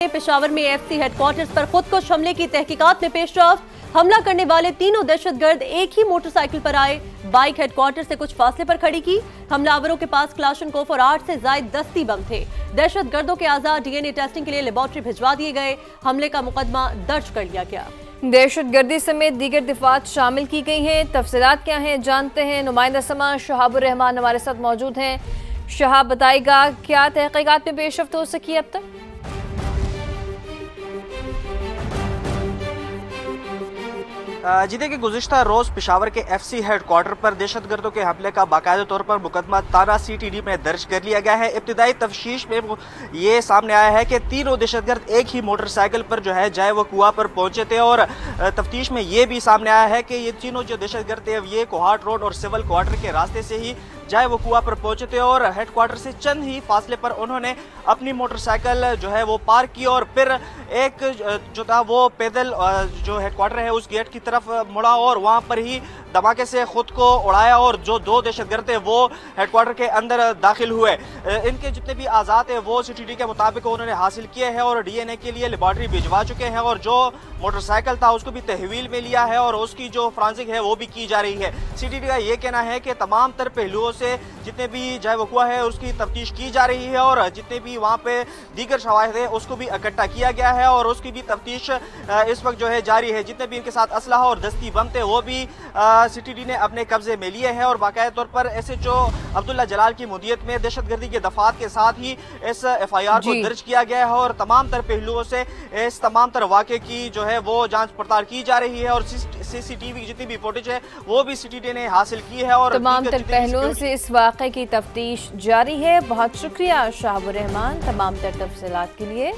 पेशावर में FC headquarters पर खुद को हमले की तहकीकात में पेशरफ। हमला करने वाले तीनों दहशतगर्द एक ही मोटरसाइकिल पर आए। बाइक हेडक्वार्टर से कुछ फासले पर खड़ी की। हमलावरों के पास क्लाशनकोफ और 8 से ज्यादा दस्ती बम थे। दहशतगर्दों के आजाद डीएनए टेस्टिंग के लिए लेबोरेटरी भिजवा दिए गए। हमले का मुकदमा दर्ज कर लिया गया। दहशतगर्दी समेत दीगर दिफात शामिल की गई हैं। तफसीलात क्या हैं जानते हैं। नुमाइंदा समा शहाबुर रहमान हमारे साथ मौजूद हैं। शहाब बताएगा क्या तहकीकात में पेशरफ्त हो सकी अब तक। जी देखिए, गुज़िश्ता रोज़ पेशावर के एफसी हेडक्वार्टर पर दहशतगर्दों के हमले का बाकायदा तौर पर मुकदमा तारा सीटीडी में दर्ज कर लिया गया है। इब्तिदाई तफ्तीश में ये सामने आया है कि तीनों दहशतगर्द एक ही मोटरसाइकिल पर जो है जाए वो कुआ पर पहुंचे थे और तफ्तीश में ये भी सामने आया है कि ये तीनों जो दहशतगर्द थे ये कोहाट रोड और सिविल क्वार्टर के रास्ते से ही जाए वो कुआ पर पहुंचे थे और हेडक्वार्टर से चंद ही फासले पर उन्होंने अपनी मोटरसाइकिल जो है वो पार्क की और फिर एक जो था वो पैदल जो हेडक्वार्टर है उस गेट की तरफ मुड़ा और वहां पर ही धमाके से खुद को उड़ाया और जो दो दहशतगर्द थे वो हेडक्वार्टर के अंदर दाखिल हुए। इनके जितने भी आज़ाद है वो सीटीडी के मुताबिक उन्होंने हासिल किए हैं और डीएनए के लिए लेबोरेटरी भिजवा चुके हैं और जो मोटरसाइकिल था उसको भी तहवील में लिया है और उसकी जो फ्रांसिक है वो भी की जा रही है। सीटीडी का ये कहना है कि तमाम तर पहलुओं से जितने भी जाए वकुआ है उसकी तफ्तीश की जा रही है और जितने भी वहाँ पे दीगर शवाहिद है उसको भी इकट्ठा किया गया है और उसकी भी तफ्तीश इस वक्त जो है जारी है। जितने भी इनके साथ असलहा और दस्ती बम थे वो भी सीटीडी ने अपने कब्जे में लिए हैं और बाकायदा तौर पर एसएचओ अब्दुल्ला जलाल की मुदीयत में दहशतगर्दी के दफात के साथ ही इस एफआईआर को दर्ज किया गया है और तमाम तर पहलुओं से इस तमाम तर वाक़े की जो है वो जांच पड़ताल की जा रही है और सीसीटीवी की जितनी भी फुटेज है वो भी सीटीडी ने हासिल की है और तमाम तर पहलुओं से इस वाक़े की तफ्तीश जारी है। बहुत शुक्रिया शाहबुर रहमान तमाम तर तफसीलात के लिए।